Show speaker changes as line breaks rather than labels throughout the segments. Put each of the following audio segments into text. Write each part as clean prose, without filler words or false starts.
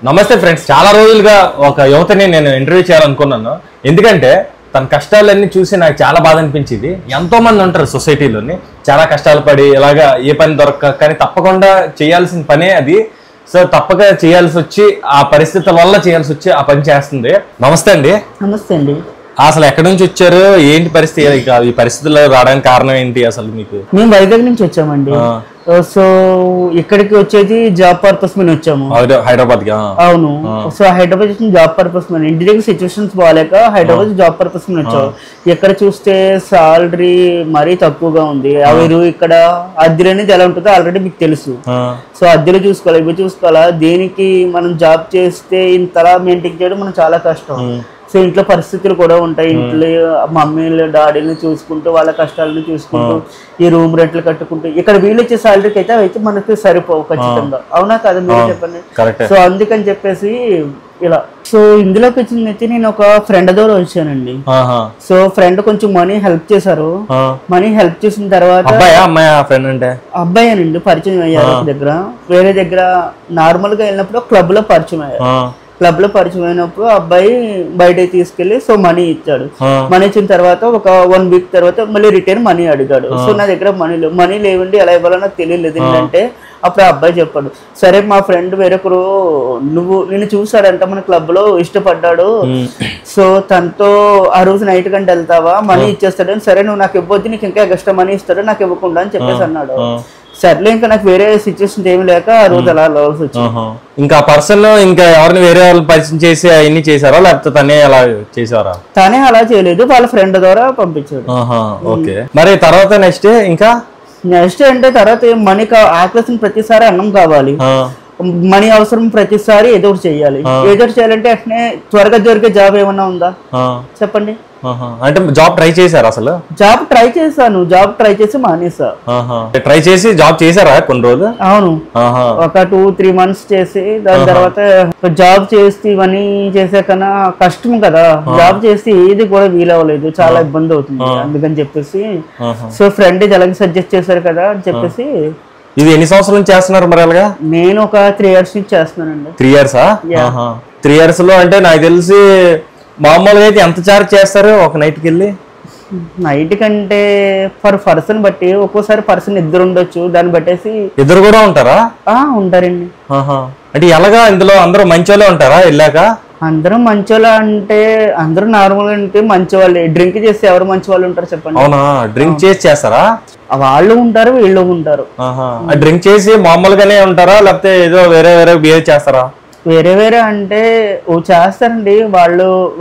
నమస్తే ఫ్రెండ్స్, చాలా రోజులుగా ఒక యువతని నేను ఇంటర్వ్యూ చేయాలనుకున్నాను. ఎందుకంటే తన కష్టాలన్నీ చూసి నాకు చాలా బాధ అనిపించింది. ఎంతో మంది ఉంటారు సొసైటీలోని, చాలా కష్టాలు పడి ఇలాగా ఏ పని దొరక్క కానీ తప్పకుండా చేయాల్సిన పనే అది. సో తప్పక చేయాల్సి వచ్చి ఆ పరిస్థితుల వల్ల చేయాల్సి వచ్చి ఆ పని చేస్తుంది. నమస్తే అండి.
నమస్తే అండి.
అసలు ఎక్కడి నుంచి వచ్చారు, ఏంటి పరిస్థితి, ఈ పరిస్థితుల్లో రావడానికి కారణం ఏంటి అసలు మీకు?
మేము వైజాగ్ నుంచి వచ్చామండి. సో ఇక్కడికి వచ్చేది జాబ్ పర్పస్ మీద వచ్చాము,
హైదరాబాద్ కి.
అవును. సో హైదరాబాద్ వచ్చిన జాబ్ పర్పస్ మీద, ఇంటి దగ్గర సిచ్యువేషన్స్ బాగాలేక హైదరాబాద్ జాబ్ పర్పస్ మీద వచ్చాము. ఇక్కడ చూస్తే సాలరీ మరీ తక్కువగా ఉంది. అవి ఇక్కడ అద్దెలు అనేది ఎలా ఉంటుందో ఆల్రెడీ మీకు తెలుసు. సో అద్దెలు చూసుకోవాలి, ఇవి చూసుకోవాలా. దేనికి మనం జాబ్ చేస్తే ఇంతలా మెయింటైన్ చేయడం మనం చాలా కష్టం. సో ఇంట్లో పరిస్థితులు కూడా ఉంటాయి. ఇంట్లో మమ్మీలు డాడీని చూసుకుంటూ వాళ్ళ కష్టాలను చూసుకుంటూ ఈ రూమ్ రెంట్లు కట్టుకుంటూ ఇక్కడ వీళ్ళు ఇచ్చే సాలరీకి అయితే మనకి సరిపోవు ఖచ్చితంగా. అవునా కదా, మీరు చెప్పండి. సో అందుకని చెప్పేసి ఇలా. సో ఇందులోకి వచ్చిందైతే నేను ఒక ఫ్రెండ్ ద్వారా వచ్చానండి. సో ఫ్రెండ్ కొంచెం మనీ హెల్ప్ చేశారు. మనీ హెల్ప్ చేసిన తర్వాత అబ్బాయేనండి పరిచయం అయ్యారు. దగ్గర వేరే దగ్గర నార్మల్ గా వెళ్ళినప్పుడు క్లబ్ లో పరిచయం అయ్యారు. క్లబ్ లో పరిచయం అయినప్పుడు అబ్బాయి బయటకి తీసుకెళ్లి సో మనీ ఇచ్చాడు. మనీ ఇచ్చిన తర్వాత ఒక 1 వీక్ తర్వాత మళ్ళీ రిటర్న్ మనీ అడిగాడు. సో నా దగ్గర మనీ లేవండి, ఎలా ఇవ్వాలో నాకు తెలియలేదు. ఏంటంటే అప్పుడు ఆ అబ్బాయి చెప్పాడు, సరే మా ఫ్రెండ్ వేరొకరు నిన్ను చూసాడంట మన క్లబ్ లో, ఇష్టపడ్డాడు. సో తనతో ఆ రోజు నైట్ కంటే వెళ్తావా, మనీ ఇచ్చేస్తాడని. సరే నువ్వు నాకు ఇవ్వద్దు, నీకు ఇంకా ఎక్స్ట్రా మనీ ఇస్తాడు, నాకు ఇవ్వకుండా అని చెప్పేసి అన్నాడు. సర్లే ఇంకా నాకు వేరే సిచ్యువేషన్ ఏమి లేక ఆ రోజు అలా లోల్సి వచ్చింది.
ఇంకా పర్సన్ ఇంకా ఎవరిని వేరే వాళ్ళు పరిచయం చేసి అవన్నీ చేశారా, లేకపోతే తనే అలా చేసారా?
తనే అలా చేయలేదు, వాళ్ళ ఫ్రెండ్ ద్వారా పంపించాడు.
ఓకే, మరి తర్వాత నెక్స్ట్
అంటే తర్వాత మనీ ఆకలిసిన ప్రతిసారి అన్నం కావాలి, మనీ అవసరం ప్రతిసారి ఏదో ఒకటి చెయ్యాలి. ఏదో ఒకటి చేయాలంటే అట్నే త్వరగా దొరికే జాబ్ ఏమన్నా ఉందా చెప్పండి?
అంటే జాబ్ ట్రై చేశారు? అసలు
జాబ్ ట్రై చేశాను, జాబ్ ట్రై చేసి మానేసా.
ట్రై చేసి జాబ్ చేశారా కొన్ని రోజులు?
అవును, ఒక 2-3 మంత్స్ చేసి దాని తర్వాత జాబ్ చేసి ఇవన్నీ చేసే కన్నా కష్టం కదా, జాబ్ చేసి ఏది కూడా వీలవ్వలేదు, చాలా ఇబ్బంది అవుతుంది. అందుకని చెప్పేసి సో ఫ్రెండ్ ఎలాగ సజెస్ట్ చేశారు కదా అని చెప్పేసి.
ఇది ఎన్ని సంవత్సరాల నుంచి చేస్తున్నారు మరి? అలాగా
నేను ఒక 3 years నుంచి చేస్తున్నానండి.
3 years? 3 years లో అంటే నాకు తెలిసి మామూలుగా అయితే ఎంత చార్జ్ చేస్తారు ఒక నైట్కి వెళ్ళి?
నైట్ కంటే పర్ పర్సన్ బట్టి, ఒక్కోసారి పర్సన్ ఇద్దరు ఉండొచ్చు, దాన్ని బట్టేసి.
ఇద్దరు కూడా ఉంటారా?
ఉంటారండి.
అంటే ఎలాగా ఇందులో అందరూ మంచోళ్ళే ఉంటారా వెళ్ళాక?
అందరూ మంచోళ్ళు అంటే అందరూ నార్మల్ గా ఉంటే మంచి వాళ్ళే. డ్రింక్ చేస్తే ఎవరు మంచి వాళ్ళు ఉంటారు చెప్పండి?
అవునా, డ్రింక్ చేసి చేస్తారా?
వాళ్ళు ఉంటారు, వీళ్ళు ఉంటారు.
డ్రింక్ చేసి మామూలుగానే ఉంటారా, లేకపోతే ఏదో వేరే వేరే బిహేవ్ చేస్తారా?
వేరే వేరే అంటే చేస్తారండి.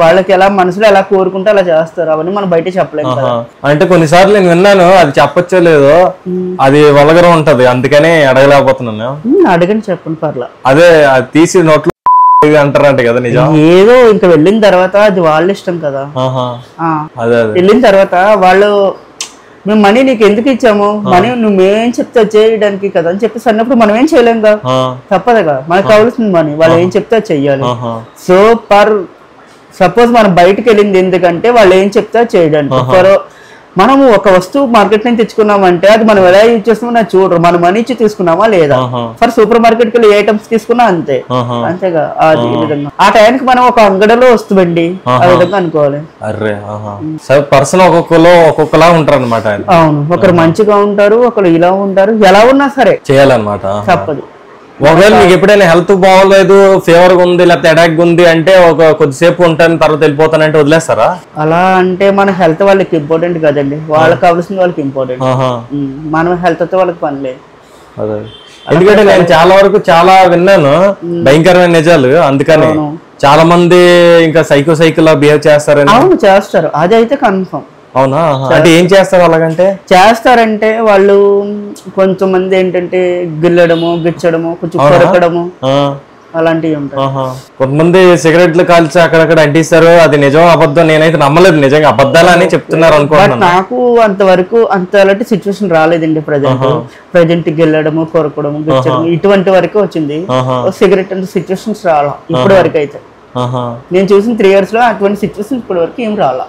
వాళ్ళకి ఎలా మనసులో ఎలా కోరుకుంటే అలా చేస్తారు, అవన్నీ మనం బయట చెప్పలేము కదా.
అంటే కొన్నిసార్లు నేను విన్నాను, అది చెప్పచ్చో లేదో, అది వల్గరం ఉంటది, అందుకని అడగలేకపోతున్నాను.
అడగని చెప్పండి పర్లా.
అదే అది తీసి నోట్లో అంటారంట కదా, నిజం?
ఏదో ఇంకా వెళ్ళిన తర్వాత అది వాళ్ళ ఇష్టం కదా. వెళ్ళిన తర్వాత వాళ్ళు మేము మనీ నీకు ఎందుకు ఇచ్చాము, మనీ నువ్వేం చెప్తే చేయడానికి కదా అని చెప్పేసి అన్నప్పుడు మనం ఏం చేయలేంగా, తప్పదుగా. మనకు కావాల్సింది మనీ, వాళ్ళు ఏం చెప్తే చెయ్యాలి. సో సపోజ్ మనం బయటకు వెళ్ళింది ఎందుకంటే వాళ్ళు ఏం చెప్తే చేయడానికి. మనము ఒక వస్తువు మార్కెట్ నుంచి తెచ్చుకున్నామంటే అది మనం ఎలా యూజ్ చేస్తున్నామో నాకు చూడరు, మనం మనీ ఇచ్చి తీసుకున్నామా లేదా. ఫర్ సూపర్ మార్కెట్ కి వెళ్ళి ఐటమ్స్ తీసుకున్నా అంతే, అంతేగా. అది విధంగా ఆ టైంకి మనం ఒక అంగడిలో వస్తుందండి, ఆ విధంగా అనుకోవాలి.
పర్సన్ ఒక్కొక్కలా ఉంటారు అనమాట.
అవును, ఒకరు మంచిగా ఉంటారు, ఒకరు ఇలా ఉంటారు. ఎలా ఉన్నా సరే
చేయాలన్నమాట,
తప్పదు.
ఒకవేళ మీకు ఎప్పుడైనా హెల్త్ బాగోలేదు, ఫీవర్ ఉంది, లేకపోతే అటాక్ ఉంది అంటే ఒక కొద్దిసేపు ఉంటాను తర్వాత వెళ్ళిపోతానంటే వదిలేస్తారా?
అలా అంటే మన హెల్త్ వాళ్ళకి ఇంపార్టెంట్ కదండి, వాళ్ళకి కావాల్సింది వాళ్ళకి ఇంపార్టెంట్. మనం హెల్త్ తో వాళ్ళకి పని లేదు.
ఎందుకంటే నేను చాలా వరకు చాలా విన్నాను భయంకరమైన నిజాలు, అందుకని చాలా మంది ఇంకా సైకిల్ బిహేవ్ చేస్తారని.
అవును చేస్తారు, అది అయితే కన్ఫర్మ్.
అవునా, అంటే ఏం చేస్తారు అలాగంటే?
చేస్తారంటే వాళ్ళు కొంతమంది ఏంటంటే గిల్లడము, గిచ్చడము, కొంచెం కొరకడము అలాంటివి ఉంటాయి.
కొంతమంది సిగరెట్లు కాల్చి అక్కడక్కడ అంటిస్తారు, అది నిజం అబద్ధం నేనైతే నమ్మలేదు, నిజంగా అబద్ధాలు అని చెప్తున్నారు అనుకుంటున్నాను.
నాకు అంతవరకు అలాంటి సిచ్యువేషన్ రాలేదండి. ప్రజెంట్ గిల్లడము, కొరకడము, గిచ్చడము ఇటువంటి వరకు వచ్చింది. సిగరెట్ అంటే సిచ్యువేషన్స్ రాలా ఇప్పటి వరకు అయితే. నేను చూసిన 3 years లో అటువంటి సిచ్యువేషన్ ఇప్పటి వరకు ఏం రాలా.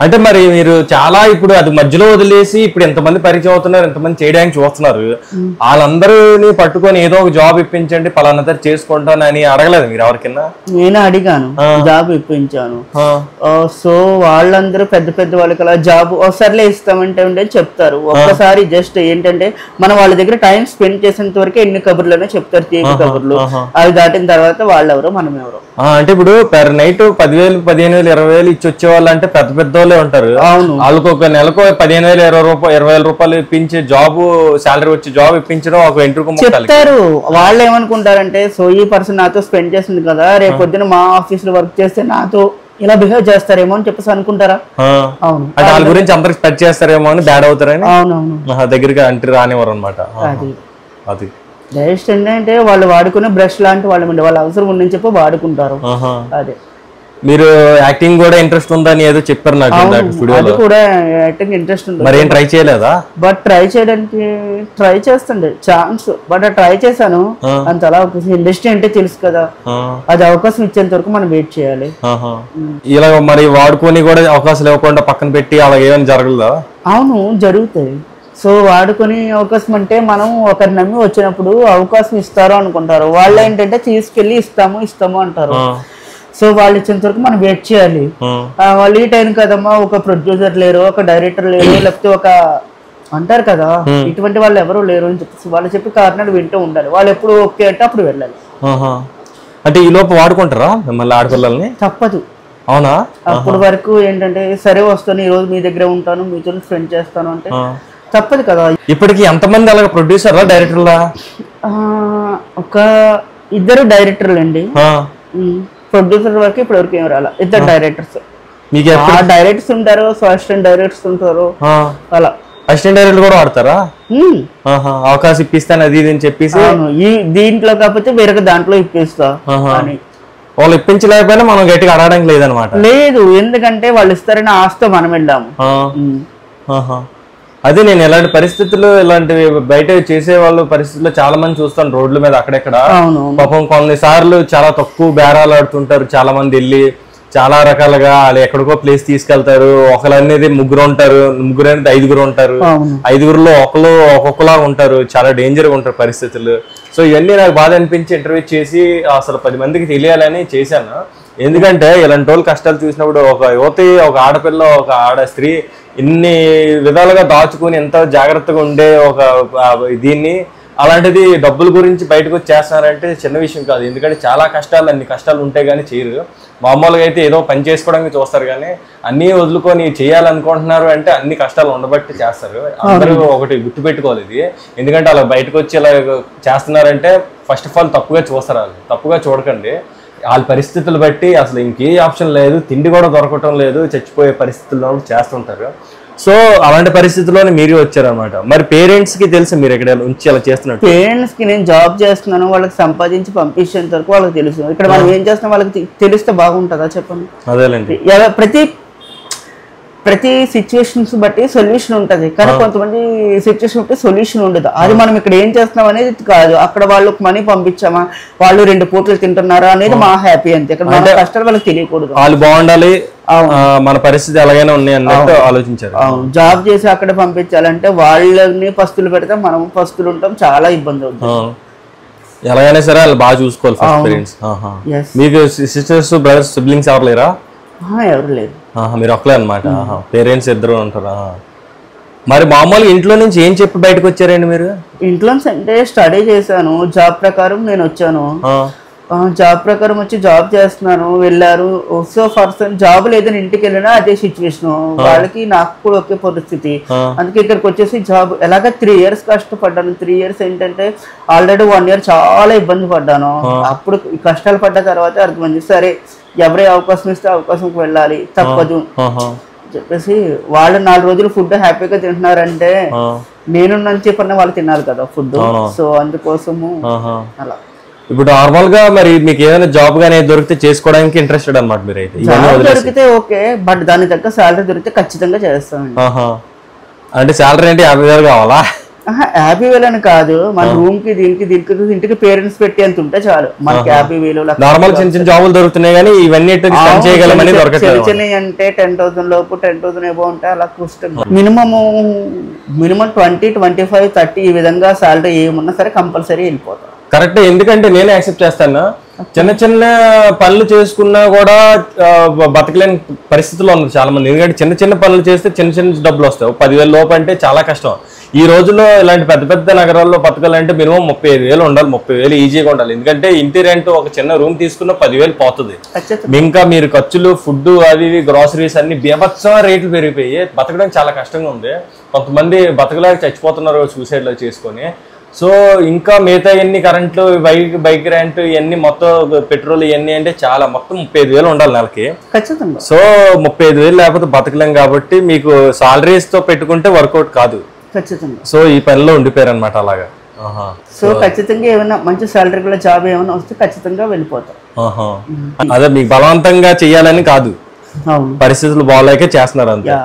అంటే మరి మీరు చాలా ఇప్పుడు అది మధ్యలో వదిలేసి ఇప్పుడు ఎంతమంది పరిచయం అవుతున్నారు, ఎంతమంది చేయడానికి చూస్తున్నారు, వాళ్ళందరినీ పట్టుకొని ఏదో ఒక జాబ్ ఇప్పించండి పలానా చేసుకుంటానని అడగలేదు మీరు ఎవరికైనా?
నేను అడిగాను, జాబ్ ఇప్పించాను. సో వాళ్ళందరూ పెద్ద పెద్ద వాళ్ళకి అలా జాబ్ ఒకసారిలే ఇస్తామంటే ఉండే చెప్తారు. ఒక్కసారి జస్ట్ ఏంటంటే మనం వాళ్ళ దగ్గర టైం స్పెండ్ చేసేంత వరకు ఎన్ని కబుర్లోనే చెప్తారు, తీపి కబుర్లు. అవి దాటిన తర్వాత వాళ్ళెవరో మనం ఎవరో.
అంటే ఇప్పుడు పెర్ నైట్ 10,000 15,000 20,000 ఇచ్చి వచ్చే వాళ్ళు అంటే పెద్ద పెద్ద వాళ్ళే ఉంటారు. వాళ్ళకి ఒక నెలకు 15,000 20,000 రూపాయలు ఇప్పించే జాబ్, శాలరీ వచ్చి జాబ్ ఇప్పించడం ఒక ఎంట్రుకు
చెప్తారు. వాళ్ళు ఏమనుకుంటారంటే సో ఈ పర్సన్ నాతో స్పెండ్ చేసింది కదా, రేపు పొద్దున మా ఆఫీస్ లో వర్క్ చేస్తే నాతో ఇలా బిహేవ్ చేస్తారేమో అని చెప్పేసి అనుకుంటారా? అవును.
అంటే వాళ్ళ గురించి అందరికి స్పెడ్ చేస్తారేమో అని బ్యాడ్ అవుతారని
అవునవును
దగ్గరికి అంటే రానివ్వరు అనమాట. అది
జస్ట్ ఏంటంటే వాళ్ళు వాడుకునే బ్రష్ లాంటి వాళ్ళ అవసరం ఉందని చెప్పి వాడుకుంటారు. అదే.
మీరు యాక్టింగ్ కూడా ఇంట్రెస్ట్ ఉందని ఏదో చెప్పారు నాకు
అది కూడా యాక్టింగ్ ఇంట్రెస్ట్ ఉంది.
మరి ఏం ట్రై చేయలేదా?
బట్ ట్రై చేయడానికి ట్రై చేస్తుండే ఛాన్స్, బట్ ట్రై చేశాను. అంత అలా ఇండస్ట్రీ అంటే తెలుసు కదా, అది అవకాశం ఇచ్చేంత వరకు మనం వెయిట్ చేయాలి.
ఇలా మరి వాడుకొని కూడా అవకాశం ఇవ్వకుండా పక్కన పెట్టి అలా ఏమైనా జరగలేదా?
అవును, జరుగుతాయి. సో వాడుకొని అవకాశం అంటే మనం ఒకరి నమ్మి వచ్చినప్పుడు అవకాశం ఇస్తారు అనుకుంటారు. వాళ్ళు ఏంటంటే తీసుకెళ్లి ఇస్తాము అంటారు. సో వాళ్ళు ఇచ్చేంత వరకు మనం వెయిట్ చేయాలి. వాళ్ళు ఈ టైం కదమ్మా, ఒక ప్రొడ్యూసర్ లేరు, ఒక డైరెక్టర్ లేరు, లేకపోతే ఒక అంటారు కదా, ఇటువంటి వాళ్ళు ఎవరు లేరు అని చెప్పేసి వాళ్ళు చెప్పి కారణాలు వింటూ ఉండాలి. వాళ్ళు ఎప్పుడు ఓకే అంటే అప్పుడు వెళ్ళాలి.
అంటే ఈ లోపు వాడుకుంటారా మిమ్మల్ని ఆడపిల్లల్ని?
తప్పదు.
అవునా?
అప్పుడు వరకు ఏంటంటే సరే వస్తాను, ఈ రోజు మీ దగ్గర ఉంటాను, మీతో స్పెండ్ చేస్తాను అంటే తప్పదు కదా.
ఇప్పటికి ఎంతమంది అలాగే ప్రొడ్యూసర్లా డైరెక్టర్లా?
ఒక 2 డైరెక్టర్లు అండి. ప్రొడ్యూసర్ వరకు ఇప్పటి వరకు ఏం రాలా. 2 డైరెక్టర్స్. డైరెక్టర్స్ ఉంటారు, అసిస్టెంట్ డైరెక్టర్స్ ఉంటారు. అలా
అసిస్టెంట్ డైరెక్టర్ కూడా వాడతారా? అవకాశం ఇప్పిస్తాను అది ఇది అని చెప్పేసి
ఈ దీంట్లో కాకపోతే వేరొక దాంట్లో ఇప్పిస్తా అని.
వాళ్ళు ఇప్పించలేకపోయినా మనం గట్టిగా అడగడానికి లేదనమాట.
లేదు, ఎందుకంటే వాళ్ళు ఇస్తారని ఆస్తో మనం వెళ్ళాము.
అదే నేను ఇలాంటి పరిస్థితులు, ఇలాంటివి బయట చేసే వాళ్ళు పరిస్థితుల్లో చాలా మంది చూస్తాను రోడ్ల మీద అక్కడెక్కడ. పాపం కొన్నిసార్లు చాలా తక్కువ బేరాలు ఆడుతుంటారు. చాలా మంది వెళ్ళి చాలా రకాలుగా వాళ్ళు ఎక్కడికో ప్లేస్ తీసుకెళ్తారు. ఒకరు అనేది 3 ఉంటారు, 3 అనేది 5 ఉంటారు. 5లో ఒకరు ఒక్కొక్కలా ఉంటారు. చాలా డేంజర్గా ఉంటారు పరిస్థితులు. సో ఇవన్నీ నాకు బాధ అనిపించి ఇంటర్వ్యూ చేసి అసలు 10 మందికి తెలియాలని చేశాను. ఎందుకంటే ఇలాంటి వాళ్ళు కష్టాలు చూసినప్పుడు ఒక యువతి, ఒక ఆడపిల్ల, ఒక ఆడ స్త్రీ ఇన్ని విధాలుగా దాచుకుని ఎంతో జాగ్రత్తగా ఉండే ఒక దీన్ని అలాంటిది డబ్బుల గురించి బయటకు వచ్చి చేస్తున్నారంటే చిన్న విషయం కాదు. ఎందుకంటే చాలా కష్టాలు, అన్ని కష్టాలు ఉంటే కానీ చేయరు. మామూలుగా అయితే ఏదో పని చేసుకోవడానికి చూస్తారు, కానీ అన్నీ వదులుకొని చేయాలనుకుంటున్నారు అంటే అన్ని కష్టాలు ఉండబట్టి చేస్తారు. అందరూ ఒకటి గుర్తుపెట్టుకోవాలి ఇది. ఎందుకంటే అలా బయటకు వచ్చి ఇలా చేస్తున్నారంటే ఫస్ట్ ఆఫ్ ఆల్ తప్పుగా చూస్తారు. వాళ్ళు తప్పుగా చూడకండి. వాళ్ళ పరిస్థితులు బట్టి అసలు ఇంకే ఆప్షన్ లేదు, తిండి కూడా దొరకటం లేదు, చచ్చిపోయే పరిస్థితుల్లో చేస్తుంటారు. సో అలాంటి పరిస్థితుల్లోనే మీరు వచ్చారనమాట. మరి పేరెంట్స్ కి తెలుసు మీరు ఎక్కడ ఉంచి అలా చేస్తున్నారు?
పేరెంట్స్ కి నేను జాబ్ చేస్తున్నాను, వాళ్ళకి సంపాదించి పంపించేంత వరకు వాళ్ళకి తెలుసు. ఇక్కడ మనం ఏం చేస్తున్నాం వాళ్ళకి తెలిస్తే బాగుంటుందా చెప్పండి?
అదేలేండి.
ప్రతి సిచ్యువేషన్స్ బట్టి సొల్యూషన్ ఉంటుంది, కానీ కొంతమంది సిచ్యువేషన్ బట్టి సొల్యూషన్ ఉండదు. అది మనం ఇక్కడ ఏం చేస్తున్నాం అనేది కాదు, అక్కడ వాళ్ళకి మనీ పంపించామా, వాళ్ళు 2 పూటలు తింటున్నారా అనేది మా హ్యాపీ అంతే. ఇక్కడ మన కష్టాలు వాళ్ళకి తెలియకూడదు.
వాళ్ళు బాగుండాలి, మన పరిస్థితి ఎలాగైనా ఉన్నాయి అన్నట్టు ఆలోచించారు.
జాబ్ చేసి అక్కడ పంపించాలంటే వాళ్ళని పస్తులు పెడితే మనం పస్తులు ఉంటాం, చాలా ఇబ్బంది అవుతుంది.
ఎలాగైనా సరే వాళ్ళు బాగా చూసుకోవాలి పేరెంట్స్. మీకు సిస్టర్స్ బ్రదర్స్ సిబ్లింగ్స్ ఎవరు లేరా?
ఎవరు లేరు.
మీరు ఒక్కలే అనమాట. పేరెంట్స్ 2 ఉంటారా? మరి మామూలుగా ఇంట్లో నుంచి ఏం చెప్పి బయటకు వచ్చారండి మీరు?
ఇంట్లో అంటే స్టడీ చేశాను, జాబ్ ప్రకారం నేను వచ్చాను. జాబ్ ప్రకారం వచ్చి జాబ్ చేస్తున్నాను, వెళ్ళారు. సో పర్సన్ జాబ్ లేదని ఇంటికి వెళ్ళినా అదే సిచ్యువేషన్, వాళ్ళకి నాకు కూడా ఒకే పరిస్థితి. అందుకే ఇక్కడికి వచ్చేసి జాబ్ ఎలాగ 3 years కష్టపడ్డాను. 3 years ఏంటంటే ఆల్రెడీ 1 year చాలా ఇబ్బంది పడ్డాను. అప్పుడు కష్టాలు పడ్డ తర్వాత అర్థమైంది, సరే ఎవరే అవకాశం ఇస్తే అవకాశంకి వెళ్ళాలి, తప్పదు చెప్పేసి. వాళ్ళు 4 రోజులు ఫుడ్ హ్యాపీగా తింటున్నారంటే నేను చెప్పిన వాళ్ళు తిన్నారు కదా ఫుడ్. సో అందుకోసము అలా.
ఇప్పుడు నార్మల్ గా మరి మీకు ఏదైనా జాబ్ గానీ దొరికితే చేసుకోవడానికి ఇంట్రెస్టెడ్ అనమాట మీరు అయితే?
దొరికితే ఓకే, బట్ దాని తగ్గ శాలరీ దొరికితే ఖచ్చితంగా చేస్తామండి.
అంటే శాలరీ అంటే 50,000 కావాలా?
50,000 అని కాదు, మన రూమ్ కి దీనికి ఇంటికి పేరెంట్స్ పెట్టి అంత ఉంటే చాలు మనకి 50,000.
నార్మల్ చిన్న చిన్న జాబులు దొరుకుతున్నాయి కానీ ఇవన్నీ చేయగలమని దొరకట్లేదు.
చిన్న అంటే 10,000 లోపు 10,000 ఏవో ఉంటే అలా కూర్చుంటాం. మినిమం 20, 25, 30 ఈ విధంగా సాలరీ ఏమున్నా సరే కంపల్సరీ వెళ్ళిపోతాం.
కరెక్ట్. ఎందుకంటే నేను యాక్సెప్ట్ చేస్తాను, చిన్న చిన్న పనులు చేసుకున్నా కూడా బతకలేని పరిస్థితుల్లో ఉంది చాలా మంది. ఎందుకంటే చిన్న చిన్న పనులు చేస్తే చిన్న చిన్న డబ్బులు వస్తాయి. 10,000 లోపు అంటే చాలా కష్టం. ఈ రోజుల్లో ఇలాంటి పెద్ద పెద్ద నగరాల్లో బతకాలంటే మినిమం 35,000 ఉండాలి. 30,000 ఈజీగా ఉండాలి. ఎందుకంటే ఇంటి రెంట్ ఒక చిన్న రూమ్ తీసుకున్న 10,000 పోతుంది. ఇంకా మీరు ఖర్చులు, ఫుడ్, అవి గ్రాసరీస్ అన్ని బీభత్సంగా రేట్లు పెరిగిపోయి బతకడం చాలా కష్టంగా ఉంది. కొంతమంది బతకలేక చచ్చిపోతున్నారు సూసైడ్లో చేసుకొని. సో ఇంకా మిగతా ఎన్ని కరెంట్లు, బైక్ రెంట్ ఇవన్నీ మొత్తం పెట్రోల్ ఇవన్నీ అంటే చాలా మొత్తం 35,000 ఉండాలి నెలకి.
ఖచ్చితంగా.
సో 35,000 లేకపోతే బతకలేం. కాబట్టి మీకు సాలరీస్ తో పెట్టుకుంటే వర్కౌట్ కాదు.
ఖచ్చితంగా.
సో ఈ పనిలో ఉండిపోయారు అనమాట అలాగా.
సో ఖచ్చితంగా ఏమైనా మంచి సాలరీ గల జాబ్ ఏమైనా వస్తే ఖచ్చితంగా వెళ్ళిపోతాం.
అదే మీకు బలవంతంగా చెయ్యాలని కాదు, పరిస్థితులు బాగాలేక చేస్తున్నారు అంతే.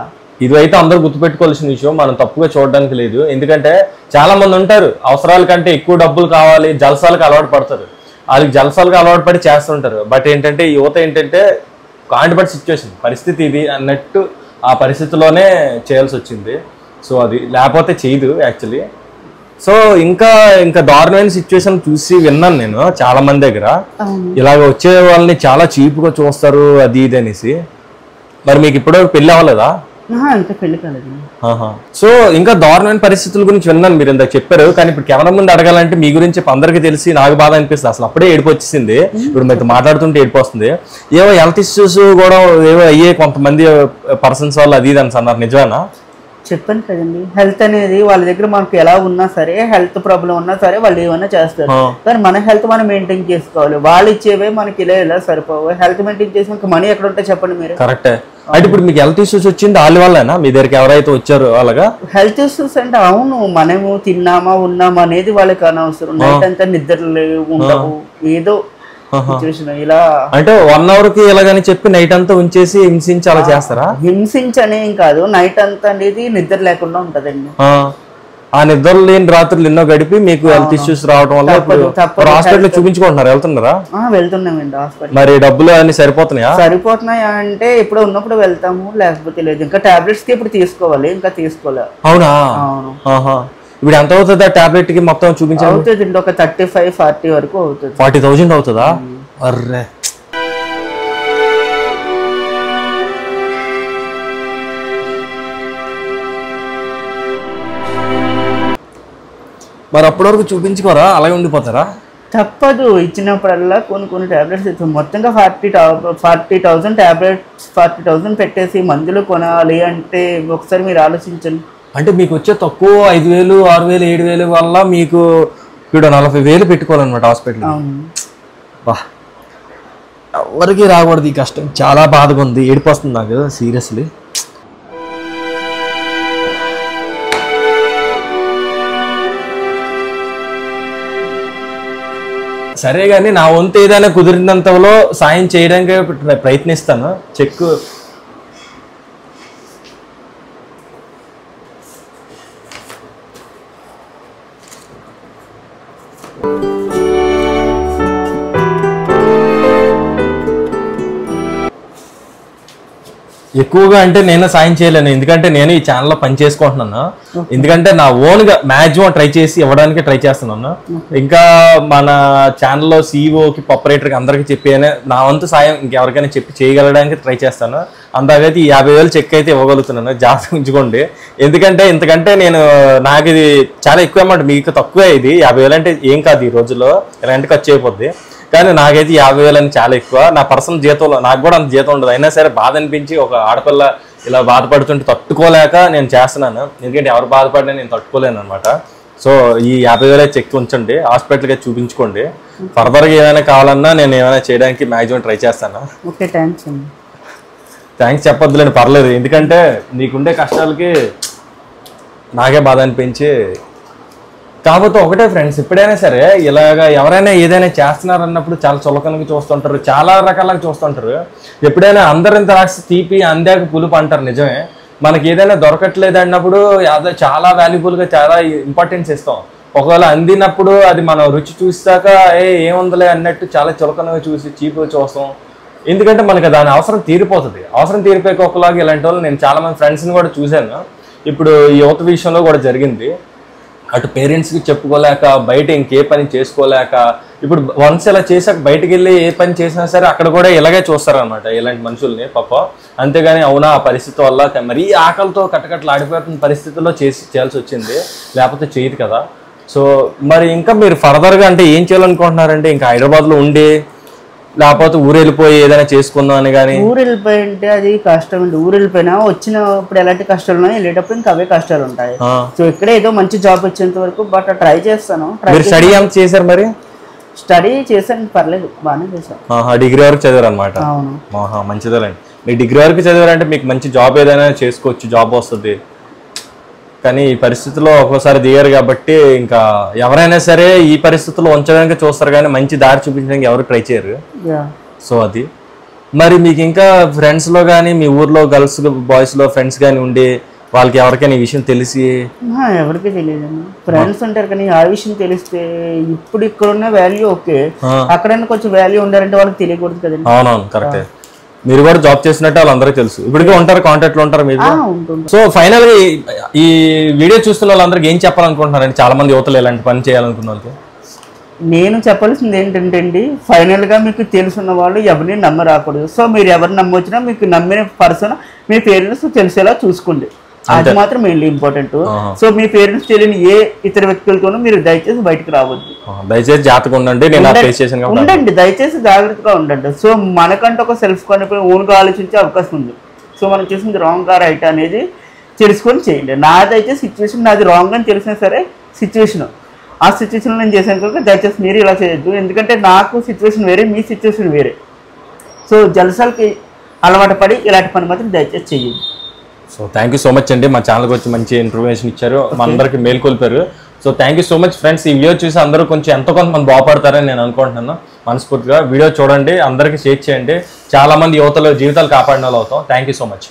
ఇది అయితే అందరూ గుర్తుపెట్టుకోవాల్సిన విషయం, మనం తప్పుగా చూడడానికి లేదు. ఎందుకంటే చాలా మంది ఉంటారు అవసరాల కంటే ఎక్కువ డబ్బులు కావాలి, జలసాలకు అలవాటు పడతారు. వాళ్ళకి జలసాలకు అలవాటు పడి చేస్తుంటారు. బట్ ఏంటంటే యువత ఏంటంటే కాంట్రబట్ సిచ్యువేషన్, పరిస్థితి ఇది అన్నట్టు ఆ పరిస్థితిలోనే చేయాల్సి వచ్చింది. సో అది లేకపోతే చేయదు యాక్చువల్లీ. సో ఇంకా దారుణమైన సిచ్యువేషన్ చూసి విన్నాను నేను చాలా మంది దగ్గర. ఇలాగ వచ్చే వాళ్ళని చాలా చీప్గా చూస్తారు అది ఇది అనేసి. మరి మీకు ఇప్పుడు పెళ్ళి అవ్వలేదా?
ఇంకా పెళ్లి కాలేదు.
సో ఇంకా దారుణమైన పరిస్థితుల గురించి విన్నాను, మీరు ఇందాక చెప్పారు. కానీ ఇప్పుడు కెమెరా ముందు అడగాలంటే మీ గురించి అందరికీ తెలిసి నాకు బాధ అనిపిస్తుంది. అసలు అప్పుడే ఏడుపు వచ్చేసింది, ఇప్పుడు మీతో మాట్లాడుతుంటే ఏడుపు వస్తుంది. ఏవో హెల్త్ ఇష్యూస్ కూడా ఏవో అయ్యే కొంతమంది పర్సన్స్ వాళ్ళు అది ఇది అని అన్నారు, నిజమేనా?
చెప్పాను కదండి, హెల్త్ అనేది వాళ్ళ దగ్గర మనకు ఎలా ఉన్నా సరే, హెల్త్ ప్రాబ్లం ఉన్నా సరే వాళ్ళు ఏమైనా చేస్తారు. కానీ మన హెల్త్ మనం మెయింటైన్ చేసుకోవాలి. వాళ్ళు ఇచ్చేవే మనకి ఇలా సరిపోవు. హెల్త్ మెయింటైన్ చేసి మనీ ఎక్కడ ఉంటే చెప్పండి మీరు.
కరెక్టే. అంటే ఇప్పుడు మీకు హెల్త్ ఇష్యూస్ వచ్చింది వాళ్ళ వల్లేనా? మీ దగ్గరికి ఎవరైతే వచ్చారో అలాగా
హెల్త్ ఇష్యూస్ అంటే అవును, మనము తిన్నామా ఉన్నామా అనేది వాళ్ళకి అనవసరం. నైట్ అంతా నిద్రలు ఉండవు, ఏదో ఇలా
అంటే 1 hour కి ఇలాగని చెప్పి నైట్ అంతా ఉంచేసి హింసించి అలా చేస్తారా?
హింసించనేం కాదు, నైట్ అంతా అనేది నిద్ర లేకుండా ఉంటదండి.
ఆ నిద్ర లేని రాత్రులు ఎన్నో గడిపి మీకు హెల్త్ ఇష్యూస్ రావడం వల్ల హాస్పిటల్ చూపించుకుంటున్నారు, వెళ్తున్నారా?
వెళ్తున్నామండి హాస్పిటల్.
మరి డబ్బులు అన్ని సరిపోతున్నాయా?
సరిపోతున్నాయా అంటే ఇప్పుడు ఉన్నప్పుడు వెళ్తాము, లేకపోతే లేదు. ఇంకా టాబ్లెట్స్ కి ఇప్పుడు తీసుకోవాలి, ఇంకా తీసుకోలే.
అవునా? ఇప్పుడు ఎంత అవుతుంది ఆ టాబ్లెట్ కి మొత్తం చూపించాలి?
అవుతుంది ఒక 35-40 వరకు అవుతుంది.
40,000 అవుతుందా? అర్రే. మరి అప్పటి వరకు చూపించుకోరా, అలాగే ఉండిపోతారా?
తప్పదు, ఇచ్చినప్పుడల్లా కొన్ని టాబ్లెట్స్ ఇస్తాం. మొత్తంగా 40,000 టాబ్లెట్స్ 40,000 పెట్టేసి మందులు కొనాలి అంటే ఒకసారి మీరు ఆలోచించండి.
అంటే మీకు వచ్చే తక్కువ 5,000, 6,000, 7,000 వల్ల మీకు ఇప్పుడు 40,000 పెట్టుకోవాలన్నమాట హాస్పిటల్. బా, ఎవరికి రాకూడదు ఈ కష్టం. చాలా బాధగా ఉంది, ఏడుపు వస్తుంది నాకు సీరియస్లీ. సరే కానీ నా వంతు ఏదైనా కుదిరినంతలో సాయం చేయడానికి ప్రయత్నిస్తాను. చెక్ ఎక్కువగా అంటే నేను సాయం చేయలేను, ఎందుకంటే నేను ఈ ఛానల్లో పని చేసుకుంటున్నాను. ఎందుకంటే నా ఓన్గా మ్యాక్సిమం ట్రై చేసి ఇవ్వడానికి ట్రై చేస్తున్నాను. ఇంకా మన ఛానల్లో సీఈఓకి, ఆపరేటర్కి అందరికీ చెప్పి నా వంతు సాయం ఇంకెవరికైనా చెప్పి చేయగలడానికి ట్రై చేస్తాను. అంతకైతే ఈ 50,000 చెక్ అయితే ఇవ్వగలుగుతున్నాను, జాగ్రత్త ఉంచుకోండి. ఎందుకంటే ఇంతకంటే నాకు ఇది చాలా ఎక్కువ అమౌంట్, మీకు తక్కువే. ఇది 50,000 అంటే ఏం కాదు ఈ రోజుల్లో, రెంట్ ఖర్చు అయిపోద్ది. కానీ నాకైతే 50,000 అని చాలా ఎక్కువ. నా పర్సనల్ జీతంలో నాకు కూడా అంత జీతం ఉండదు. అయినా సరే బాధ అనిపించి ఒక ఆడపిల్ల ఇలా బాధపడుతుంటే తట్టుకోలేక నేను చేస్తున్నాను. ఎందుకంటే ఎవరు బాధపడినా నేను తట్టుకోలేను అనమాట. సో ఈ 50,000 చెక్ ఉంచండి, హాస్పిటల్కి చూపించుకోండి. ఫర్దర్గా ఏమైనా కావాలన్నా నేను ఏమైనా చేయడానికి మ్యాక్సిమం ట్రై చేస్తాను.
ఓకే, థ్యాంక్స్ అండి.
థ్యాంక్స్ చెప్పొద్దులేండి, పర్లేదు. ఎందుకంటే నీకుండే కష్టాలకి నాకే బాధ అనిపించి. కాకపోతే ఒకటే ఫ్రెండ్స్, ఎప్పుడైనా సరే ఇలాగా ఎవరైనా ఏదైనా చేస్తున్నారు అన్నప్పుడు చాలా చులకనగా చూస్తుంటారు, చాలా రకాలుగా చూస్తుంటారు. ఎప్పుడైనా అందరింత రాసి తీపి అందాక పులుపు అంటారు, నిజమే. మనకి ఏదైనా దొరకట్లేదు అన్నప్పుడు అదే చాలా వాల్యుబుల్గా చాలా ఇంపార్టెన్స్ ఇస్తాం. ఒకవేళ అందినప్పుడు అది మనం రుచి చూసాక ఏముందలే అన్నట్టు చాలా చులకనగా చూసి చీప్గా చూస్తాం. ఎందుకంటే మనకి దాని అవసరం తీరిపోతుంది. అవసరం తీరిపోయాక ఒకలాగా ఇలాంటి వాళ్ళు నేను చాలా మంది ఫ్రెండ్స్ని కూడా చూశాను. ఇప్పుడు యువత విషయంలో కూడా జరిగింది. అటు పేరెంట్స్కి చెప్పుకోలేక బయట ఇంకే పని చేసుకోలేక ఇప్పుడు వన్స్ ఇలా చేసాక బయటకు వెళ్ళి ఏ పని చేసినా సరే అక్కడ కూడా ఇలాగే చూస్తారనమాట ఇలాంటి మనుషుల్ని పాప. అంతేగాని అవునా ఆ పరిస్థితి వల్ల మరీ ఆకలితో కట్టకట్టలు ఆడిపోతున్న పరిస్థితుల్లో చేయాల్సి వచ్చింది, లేకపోతే చేయదు కదా. సో మరి ఇంకా మీరు ఫర్దర్గా అంటే ఏం చేయాలనుకుంటున్నారంటే ఇంకా హైదరాబాద్లో ఉండి లేకపోతే ఊరు వెళ్ళిపోయి ఏదైనా చేసుకుందాం అని? కానీ
ఊరు వెళ్ళిపోయి అంటే అది కష్టం అండి. ఊరు వెళ్ళిపోయినా వచ్చినప్పుడు ఎలాంటి కష్టాలు ఉన్నాయి, వెళ్ళేటప్పుడు ఇంకా అవే కష్టాలు ఉంటాయి. సో ఇక్కడ ఏదో మంచి జాబ్ వచ్చేంత వరకు బట్ ట్రై చేస్తాను.
స్టడీ ఏం చేశారు మరి?
స్టడీ చేశాను, పర్లేదు బాగానే చేశాను.
డిగ్రీ వరకు చదివారు అనమాట.
అవును.
మంచిదేనండి. మీరు డిగ్రీ వరకు చదివారంటే మీకు మంచి జాబ్ ఏదైనా చేసుకోవచ్చు, జాబ్ వస్తుంది. కానీ ఈ పరిస్థితిలో ఒక్కోసారి దిగారు కాబట్టి ఇంకా ఎవరైనా సరే ఈ పరిస్థితుల్లో ఉంచడానికి చూస్తారు కానీ మంచి దారి చూపించడానికి ఎవరు ట్రై చేయరు. సో అది మరి మీకు ఇంకా ఫ్రెండ్స్లో కానీ మీ ఊర్లో గర్ల్స్ బాయ్స్లో ఫ్రెండ్స్ కానీ ఉండి వాళ్ళకి ఎవరికైనా ఈ విషయం తెలిసి?
ఎవరికి తెలియదు. ఫ్రెండ్స్ ఉంటారు కానీ ఆ విషయం తెలిస్తే ఇప్పుడు ఇక్కడ ఉన్న వాల్యూ ఓకే, అక్కడైనా కొంచెం వాల్యూ ఉండాలంటే వాళ్ళకి తెలియకూడదు కదండి.
అవునవును, కరెక్టే. మీరు కూడా జాబ్ చేసినట్టు వాళ్ళందరికీ తెలుసు, ఇప్పటికే ఉంటారు, కాంటాక్ట్ లో ఉంటారు మీరు. సో ఫైనల్ గా ఈ వీడియో చూస్తున్న వాళ్ళందరికీ ఏం చెప్పాలనుకుంటున్నారండి? చాలా మంది యువతలు ఇలాంటి పని చేయాలనుకున్న వాళ్ళకి
నేను చెప్పాల్సింది ఏంటంటే అండి, ఫైనల్ గా మీకు తెలుసున్న వాళ్ళు ఎవరిని నమ్మరాకూడదు. సో మీరు ఎవరిని నమ్మొచ్చినా మీకు నమ్మిన పర్సన్ మీ పేరెంట్స్ తెలిసేలా చూసుకోండి, అది మాత్రం మెయిన్లీ ఇంపార్టెంట్. సో మీ పేరెంట్స్ తెలియని ఏ ఇతర వ్యక్తులతోనూ మీరు దయచేసి బయటకు రావద్దు.
దయచేసి జాగ్రత్తగా
ఉండండి, దయచేసి జాగ్రత్తగా ఉండండి. సో మనకంటే ఒక సెల్ఫ్ కాన్ఫిడెన్స్ ఓన్గా ఆలోచించే అవకాశం ఉంది. సో మనం చేసింది రాంగ్ ఆ రైట్ అనేది తెలుసుకొని చేయండి. నాదైతే సిచ్యువేషన్ నాది రాంగ్ అని తెలిసినా సరే సిచ్యువేషన్ ఆ సిచ్యువేషన్లో నేను చేశాను కనుక దయచేసి మీరు ఇలా చేయొద్దు. ఎందుకంటే నాకు సిచ్యువేషన్ వేరే, మీ సిచ్యువేషన్ వేరే. సో జలసాలకి అలవాటు పడి ఇలాంటి పని మాత్రం దయచేసి చెయ్యండి.
So thank you so much అండి, మా ఛానల్కి వచ్చి మంచి ఇన్ఫర్మేషన్ ఇచ్చారు, మా అందరికి మేల్కొల్పారు. So thank you so much friends. ఈ వీడియో చూసి అందరూ కొంచెం ఎంతో కొంతమంది బాగుపడతారని నేను అనుకుంటున్నాను మనస్ఫూర్తిగా. వీడియో చూడండి, అందరికీ షేర్ చేయండి, చాలా మంది యువతలో జీవితాలు కాపాడిన వాళ్ళు అవుతాం. Thank you so much.